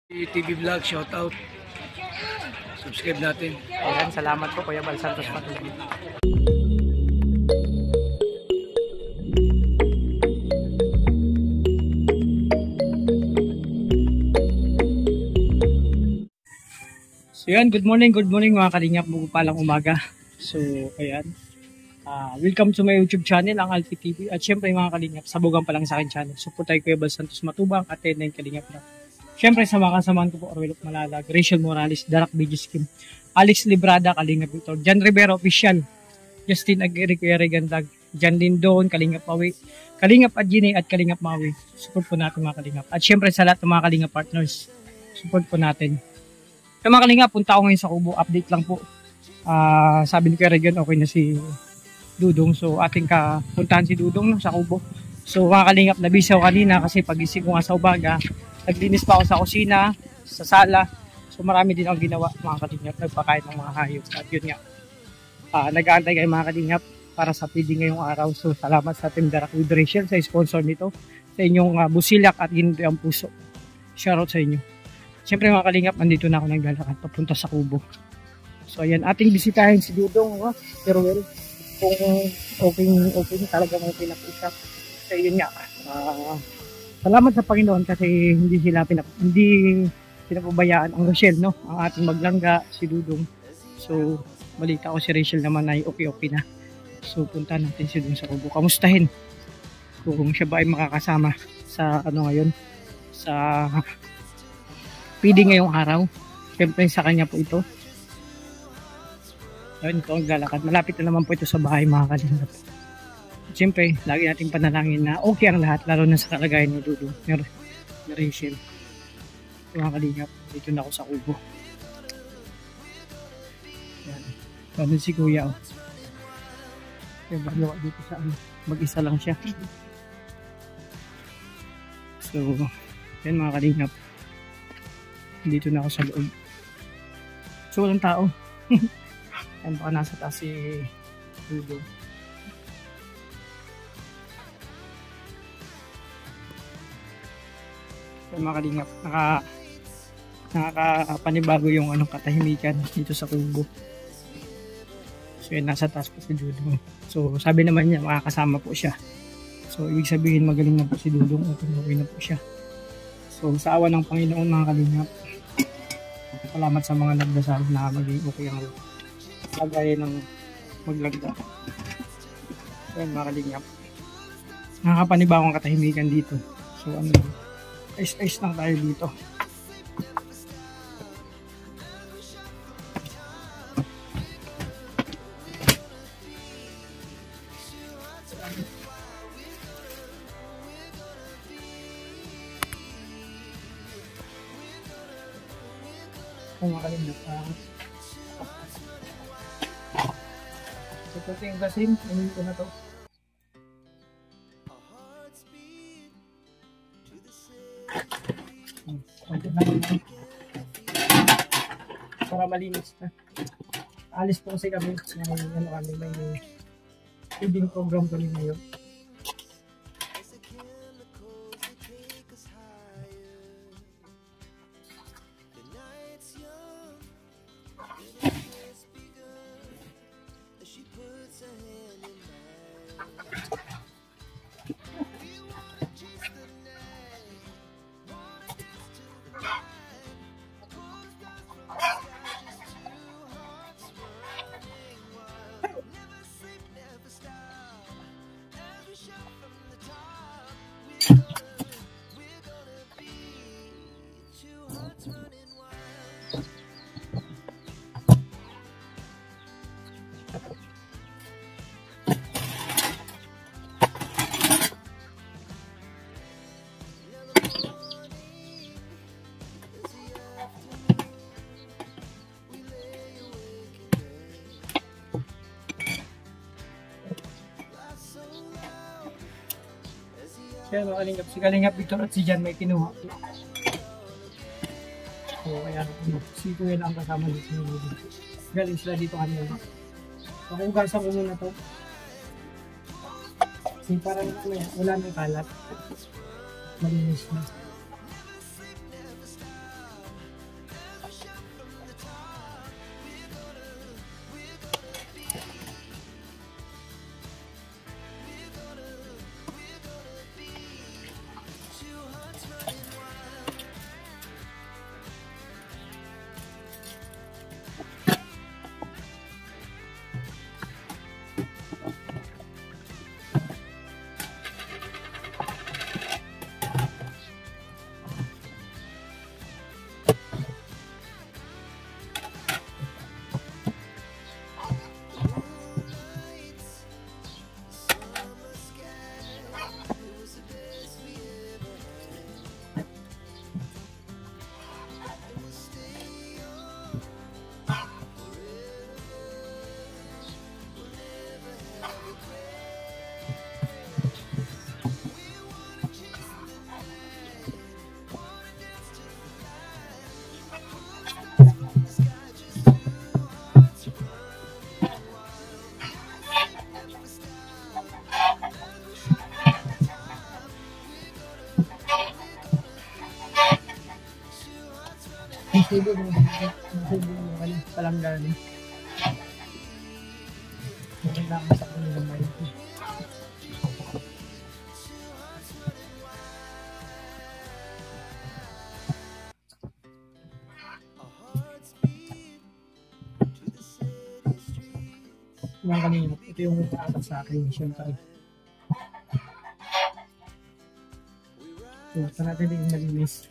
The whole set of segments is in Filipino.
TV Vlog, shout out. Subscribe natin. Ayan, salamat po Kuya Bal Santos Matubig. So yan, good morning mga kalingap, bugo pa lang umaga. So ayan, welcome to my YouTube channel, ang Alpi TV. At syempre mga kalingap, sabugan pa lang sa akin channel. Support tayo Kuya Bal Santos Matubang at 10 kalingap na. Syempre sa mga kasamahan ko po, Orwelok Malalag, Rachel Morales, Darak BG Skim, Alex Librada, Kalingap Victor, Jan Rivera Official, Justin Aguirre, Kuya Regandag, Jan Lindon, Kalingap Mawi, Kalingap Adjine at Kalingap Mawi. Support po natin mga kalingap. At syempre sa lahat ng mga kalingap partners, support po natin. Kaya mga kalingap, punta ako ngayon sa Kubo. Update lang po. Sabi ni Kuya Regan, okay na si Dudong. So ating puntahan si Dudong sa Kubo. So mga kalingap, nabisi ako kanina kasi pagising ko nga sa umaga, naglinis pa ako sa kusina, sa sala. So marami din akong ginawa mga kalingap, nagpakain ng mga hayop. At yun nga, nag-aantay kayo mga kalingap para sa feeding ngayong araw. So salamat sa Team Darak with Rachel sa sponsor nito, sa inyong busilak at ginto ang puso. Shoutout sa inyo. Siyempre mga kalingap, nandito na ako naglalakad papunta sa Kubo. So ayan, ating bisitahin si Dudong, pero well, kung okay talagang okay na po siya. So yun nga, salamat sa Panginoon kasi hindi pinapabayaan ang Rochelle, no? Ang ating maglangga, si Dudong. So balita ko si Rachel naman ay okay na. So punta natin si Dudong sa Kubo. Kamustahin kung siya ba ay makakasama sa ngayon, sa feeding ngayong araw. Siyempre sa kanya po ito. Ayun ito ang lalakad. Malapit na naman po ito sa bahay mga kalingap. Siyempre, lagi nating panalangin na okay ang lahat, lalo na sa kalagayan ni Dudu, ni Rachel. Mga kalingap, dito na ako sa Kubo. Yan. Sabi si Kuya, Kaya magawa dito sa mag-isa lang siya. So, yan mga kalingap. Dito na ako sa loob. So, walang tao. Yan, baka nasa taas si Dudu. So, mga kalingap, nakakapanibago yung katahimikan dito sa Kubo. So yun, nasa taas po si Dudong. So sabi naman niya makakasama po siya. So ibig sabihin magaling na po si Dudong, okay na po siya. So sa awa ng Panginoon mga kalingap, salamat sa mga nagdasal na maging okay ang lagay ng maglagda. So yun mga kalingap, nakakapanibago ang katahimikan dito. So ice lang tayo dito. Kung makalimut ito yung basin, umin ko na to. Para malinis na. Alis po kasi kami may feeding program kami ngayon. Kaya mga kalingap, si Kalingap Victor at si Jan may kinuha. So ayan, si Kuya lang ang kasama dito. Galing sila dito kanina. So hugasan ko muna to. Kasi parang wala nang kalat. Malinis na. Nasibo mo. Nasibo mo ka na. Palanggani. Maganda ka sa kong gamay. Mga kanina, ito yung nagpaatak sa akin. Siyempre. So, ito natin yung malinis.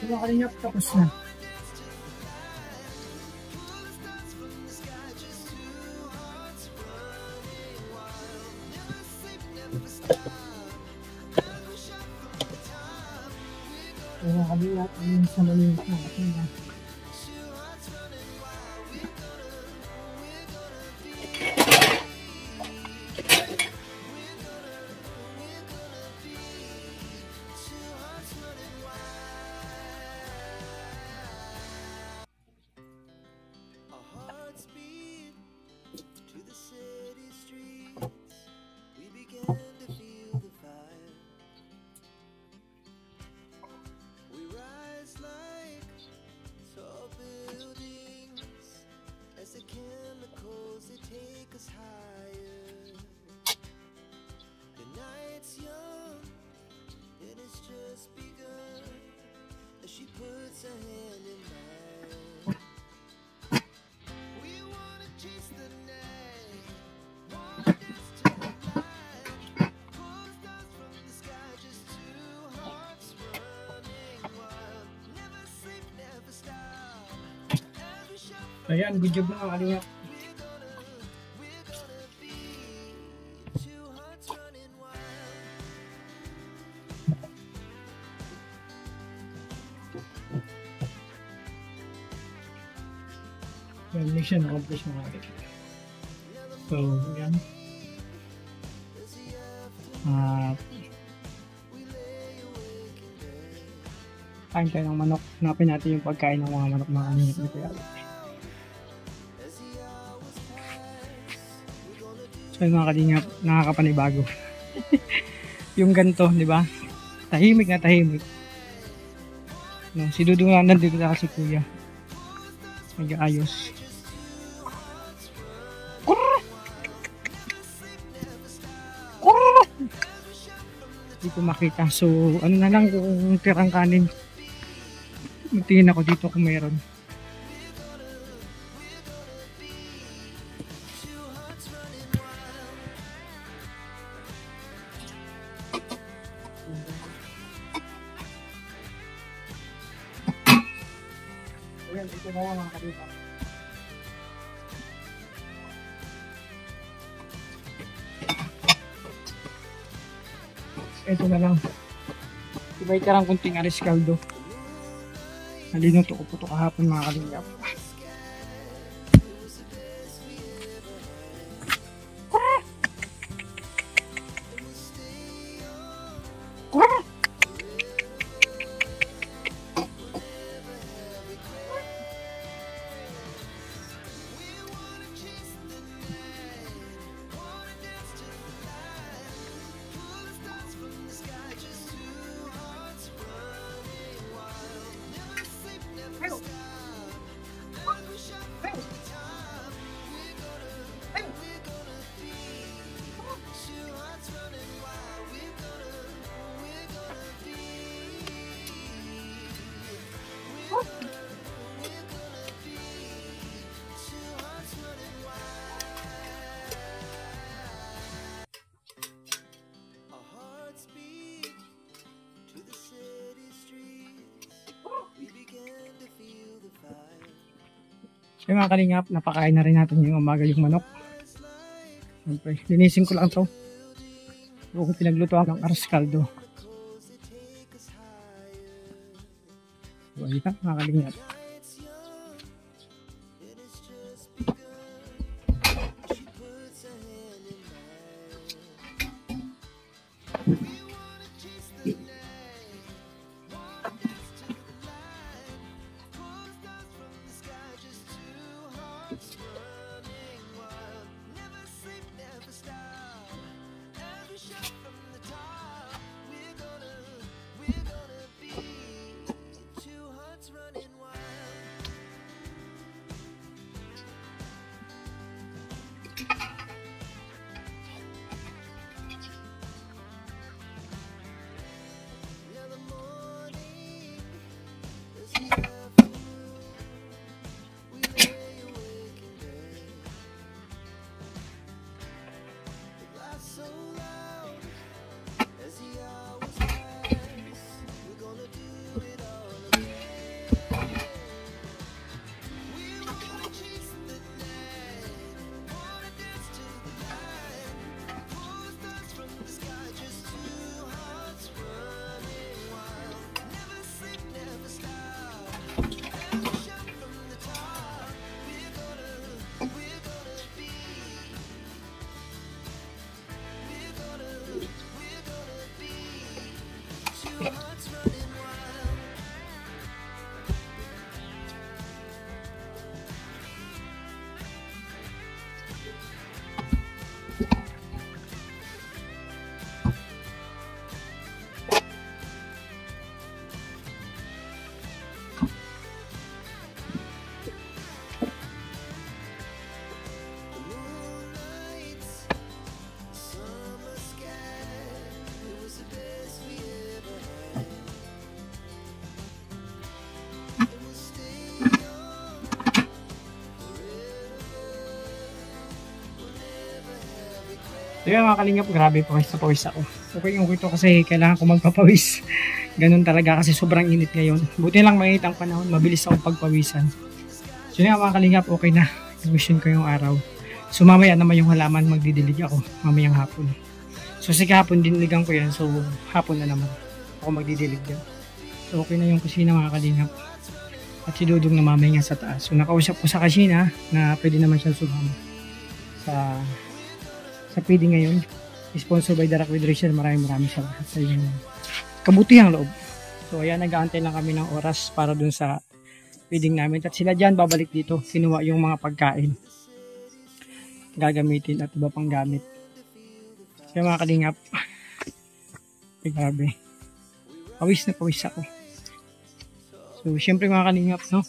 Mga kalingap, tapos na. Mga kalingap, ayun sa malinis na katina. Ayan, good job mga kalingap. Well, mission accomplished mga kalingap. So, yan. Kain tayo ng manok. Hanapin natin yung pagkain ng mga manok mga kalingap na kaya. So yung mga kalingap, nakakapanibago. Yung ganito, di ba? Tahimik na tahimik. No, si Dudong lang nandito na si Kuya. Nag-aayos. Hindi ko makita. So, ano na lang kung tirang kanin. Magtingin ako dito kung meron. Ayan, dito na lang mga kalingap. Ito na lang. Ibay ka lang kunting aris kaldo. Nalinuto ko po ito kahapon mga kalingap. So mga kalingap, napakain na rin natin yung umaga yung manok. Siyempre, linisin ko lang to. Kung pinaglutoan ng aros kaldo. So ayun mga kalingap. So yun mga kalingap, grabe pawis na pawis ako. Okay yung ito kasi kailangan ko magpapawis. Ganun talaga kasi sobrang init ngayon. Buti lang mainit ang panahon, mabilis akong pagpawisan. So yun mga kalingap, okay na. Mission ko yung araw. So mamaya naman yung halaman, magdidilig ako mamayang hapon. So si kahapon diniligan ko yan, so hapon na naman ako magdidilig yan. So okay na yung kusina mga kalingap. At si Dudong na mamaya sa taas. So nakausap ko sa kusina na pwede naman siyang sumama sa feeding ngayon. Sponsor by Darak with Rachel. Maraming salamat sa inyong kabutihang loob. So ayan, nag-aantay lang kami ng oras para dun sa feeding namin. At sila dyan babalik dito. Kinuha yung mga pagkain gagamitin at iba pang gamit. So mga kalingap, grabe. Pawis na pawis ako. So syempre mga kalingap, no?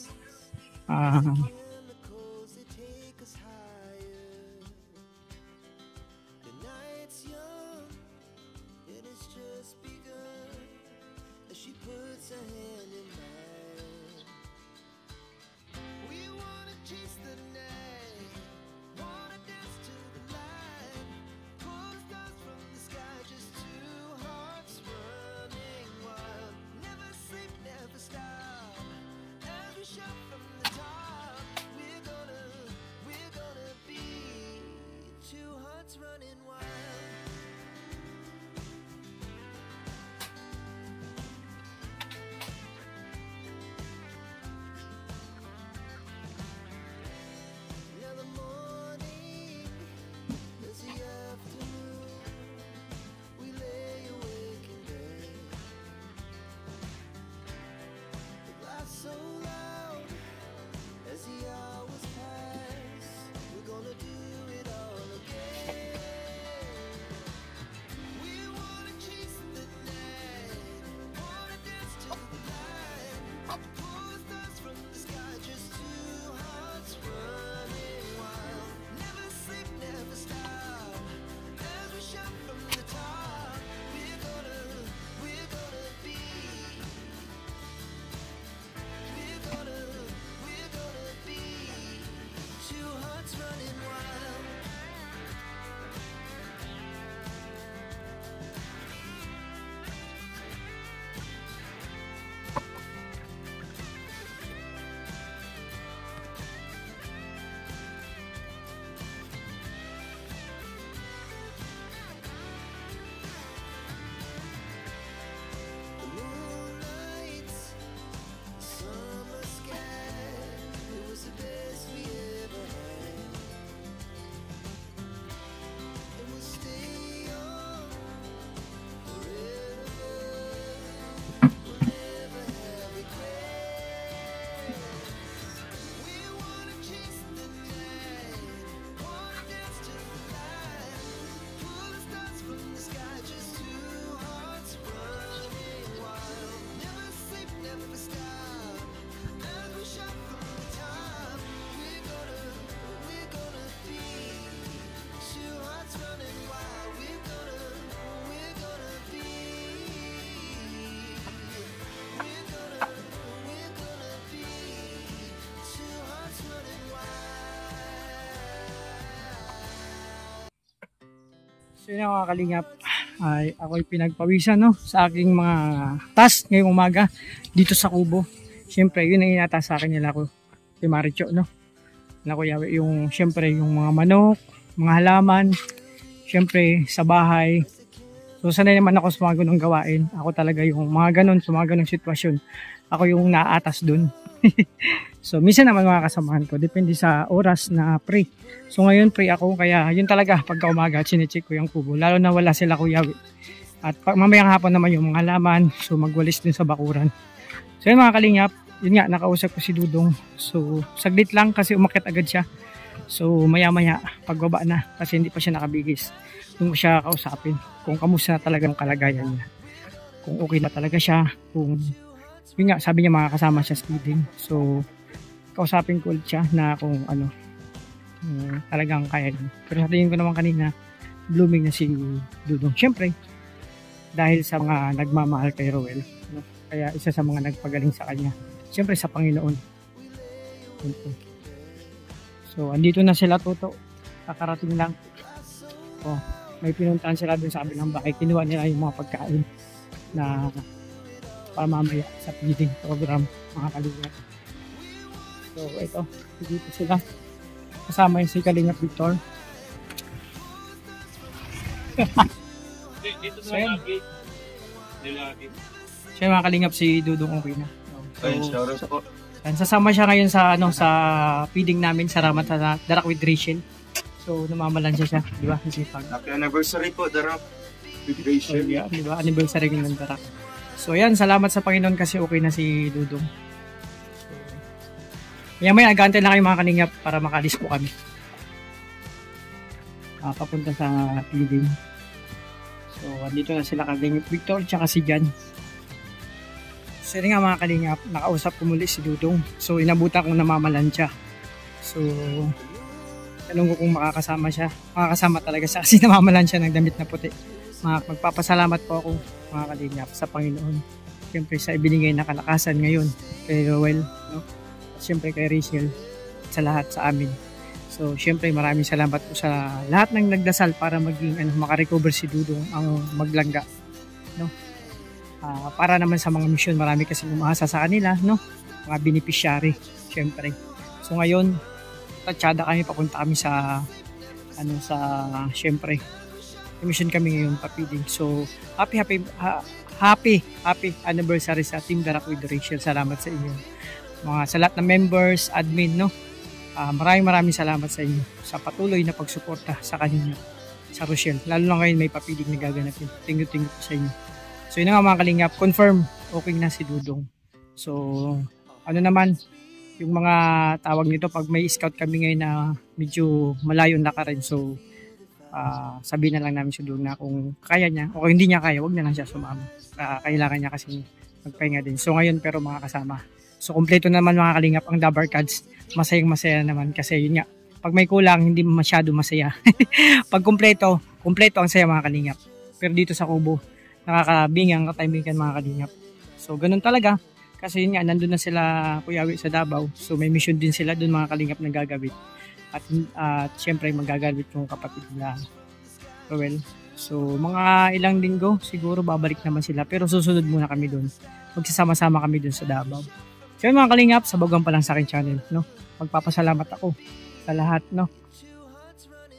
So yun mga kalingap, ay ako'y pinagpawisan no, sa aking mga task ngayong umaga dito sa kubo. Siyempre yun ang inataas sa akin nila ko, si Maricho no. Na Kuya Yawi, yung siyempre yung mga manok, mga halaman, siyempre sa bahay. So sanay naman ako sa mga ganung gawain. Ako talaga yung mga ganun, sa mga ganung sitwasyon. Ako yung naatas dun. So minsan naman mga kasamahan ko, depende sa oras na free. So ngayon free ako, kaya yun talaga pagka umaga chinecheck ko yung kubo. Lalo na wala sila Kuya Yawi. At mamayang hapon naman yung mga halaman, so magwalis din sa bakuran. So yun mga kalingap, yun nga, nakausap ko si Dudong. So saglit lang kasi umakyat agad siya. So maya maya pagbaba na, kasi hindi pa siya nakabigis, doon ko siya kausapin kung kamusta na talaga ang kalagayan niya, kung okay na talaga siya, kung yun nga, sabi niya makakasama siya speeding. So kausapin ko ulit siya na kung ano talagang kaya niya. Pero sa tingin ko naman kanina, blooming na si Dudong, syempre dahil sa mga nagmamahal kay Roel, no? Kaya isa sa mga nagpagaling sa kanya, syempre sa Panginoon. So andito na sila Toto, kakarating lang. Oh, may pinuntahan sila dun sa kabilang bahay, kinuha nila yung mga pagkain na pamamaya sa feeding program mga kalingap. So ito, dito sila kasama yung si Kalingap Victor. Dito sa lagi. Siya mga kalingap, si Dudong okay na. So, sasama siya ngayon sa sa feeding namin sa Ramat sa Darak with Rachel. So namamalansya siya, di ba? Happy anniversary po, Darak with Rachel. So, yeah, di ba? Anniversary ng Darak. So yan, salamat sa Panginoon kasi okay na si Dudong. So, may agantay lang kayo mga kalingap para makalis po kami. Papunta sa feeding. So andito na sila Kalingap Victor tsaka si Jan. So yun nga mga kalingap, nakausap ko muli si Dudong. So inabutan kong namamalansya. So tanong ko kung makakasama siya. Makakasama talaga siya kasi namamalansya ng damit na puti. Magpapasalamat po ako mga kalingap sa Panginoon Siyempre sa ibinigay na kalakasan ngayon kay Roel, no? At siyempre kay Rachel, at sa lahat sa amin. So siyempre maraming salamat po sa lahat ng nagdasal para maging makarecover si Dudong ang maglangga, no? Para naman sa mga misyon, marami kasi umaasa sa kanila, no? Mga beneficiary, siyempre. So ngayon, tatsada kami, papunta kami sa siyempre mission kami ngayon, papiling. So happy anniversary sa Team Darak with Rachel. Salamat sa inyo sa lahat ng members, admin, no? Maraming salamat sa inyo sa patuloy na pagsuporta sa kanina, sa Rochelle, lalo na ngayon may papiling na gaganapin. Thank you po sa inyo. So yun nga mga kalingap, confirm okay na si Dudong. So naman yung mga tawag nito, pag may scout kami ngayon na medyo malayo na ka rin, so sabihin na lang namin si Dudong na kung kaya niya o hindi niya kaya, wag na lang siya sumama. Kailangan niya kasi magpahinga din. So ngayon pero mga kasama. So kompleto naman mga kalingap ang Dabar Cards. Masaya naman kasi yun nga, pag may kulang hindi masyado masaya. Pag kompleto ang saya mga kalingap. Pero dito sa Kubo, nakakabingang katimikan mga kalingap. So ganun talaga. Kasi yun nga, nandun na sila Kuyawi sa Davao. So may mission din sila dun mga kalingap na gagawin. At syempre magagalwit yung kapatid nila Roel. So mga ilang linggo siguro babalik naman sila. Pero susunod muna kami dun. Magsasama-sama kami dun sa Davao. So yun mga kalingap, sabagan pa lang sa akin channel, no? Magpapasalamat ako sa lahat, no?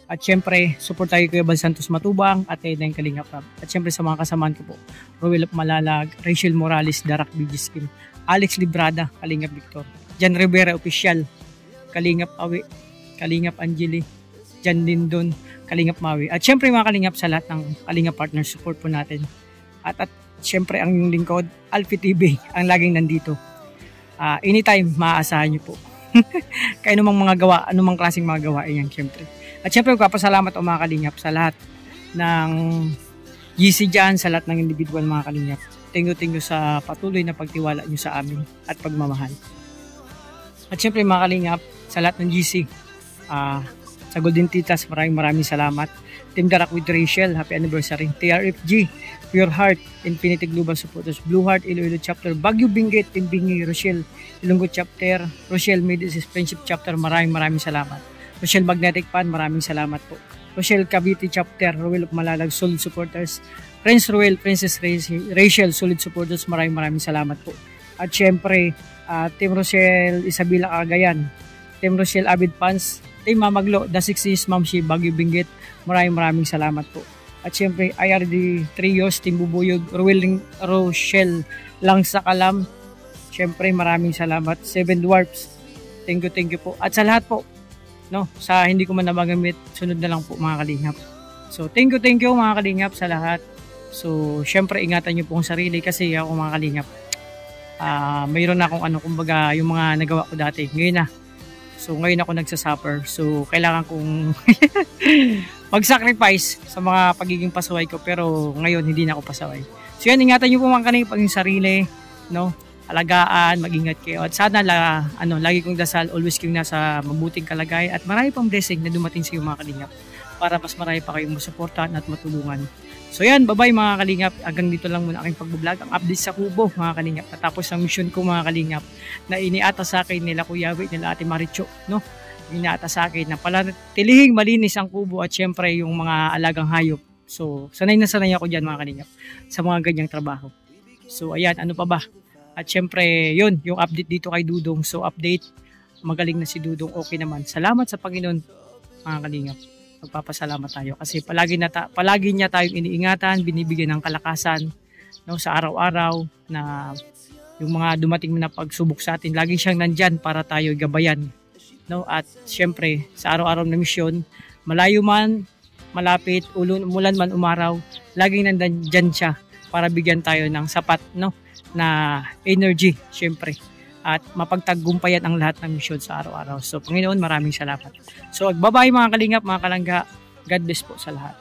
At syempre, support tayo Kuya Bal Santos Matubang at Edeng Kalingap Rab. At syempre sa mga kasamaan ko po, Roel Malalag, Rachel Morales, Darak Bigiskin, Alex Librada, Kalingap Victor, Jan Rivera Official, Kalingap Awi, Kalingap Angeli, Jan Lindon, Kalingap Mawi. At syempre mga kalingap sa lahat ng Kalingap partners, support po natin. At syempre ang yung lingkod, Alfie TV, ang laging nandito. Anytime, maaasahan nyo po. Kaya anumang klaseng mga gawain yan, syempre. At syempre, magpapasalamat o mga kalingap sa lahat ng GC dyan, sa lahat ng individual mga kalingap. Thank you sa patuloy na pagtiwala nyo sa amin at pagmamahal. At syempre mga kalingap, sa lahat ng GC, sa Golden Titas, maraming salamat. Team Darak with Rachel, happy anniversary. TRFG, Pure Heart, Infinity Global Supporters, Blue Heart, Iloilo Chapter, Baguio Benguet, Team Bingi, Rochelle, Ilonggo Chapter, Rochelle Medicis Friendship Chapter, maraming salamat. Rochelle Magnetic Fan, maraming salamat po. Rochelle Cavite Chapter, Roel Malalag, Solid Supporters, Prince Roel, Princess Rachel, Solid Supporters, maraming salamat po. At syempre, Team Rochelle Isabela Cagayan, Team Rochelle Avid Fans, Team Mamaglo, The 60s, Mamshi, Baguio Benguet, maraming salamat po. At syempre, IRD Trios, Team Bubuyog, Rochelle Lang sa Kalam, syempre maraming salamat. Seven Dwarfs, thank you po. At sa lahat po, no, sa hindi ko man nabagamit, sunod na lang po mga kalingap. So thank you mga kalingap sa lahat. So syempre ingatan niyo po ang sarili kasi ako mga kalingap, mayroon na akong kumbaga yung mga nagawa ko dati ngayon na. So ngayon ako nagsasuffer, so kailangan kong mag-sacrifice sa mga pagiging pasaway ko, pero ngayon hindi na ako pasaway. So yan, ingatan niyo po mga kalingap ang sarili, no, alagaan, mag-ingat kayo. At sana lagi kong dasal, always kayong nasa mabuting kalagayan at marami pang blessing na dumating sa iyo mga kalingap para mas marami pa kayong masuportahan at matulungan. So yan, bye-bye mga kalingap. Hanggang dito lang muna aking pag-vlog. Ang update sa Kubo mga kalingap. Natapos ang mission ko mga kalingap na iniata sa akin nila Kuya Yawi, nila Ate Maricho, no? Iniata sa akin na palatilihing malinis ang Kubo at syempre yung mga alagang hayop. So sanay na sanay ako dyan mga kalingap sa mga ganyang trabaho. So ayan, ano pa ba? At syempre, yun, yung update dito kay Dudong. So, update, magaling na si Dudong, okay naman. Salamat sa Panginoon, mga kalingap. Magpapasalamat tayo kasi palagi niya tayong iniingatan, binibigyan ng kalakasan, no, sa araw-araw na yung mga dumating na pagsubok sa atin, lagi siyang nandyan para tayo gabayan. No? At syempre, sa araw-araw na misyon, malayo man, malapit, umulan man, umaraw, laging nandyan siya para bigyan tayo ng sapat, no, na energy, syempre, at mapagtagumpayan ang lahat ng misyon sa araw-araw. So, Panginoon, maraming salamat. So, bye-bye mga kalingap, mga kalangga. God bless po sa lahat.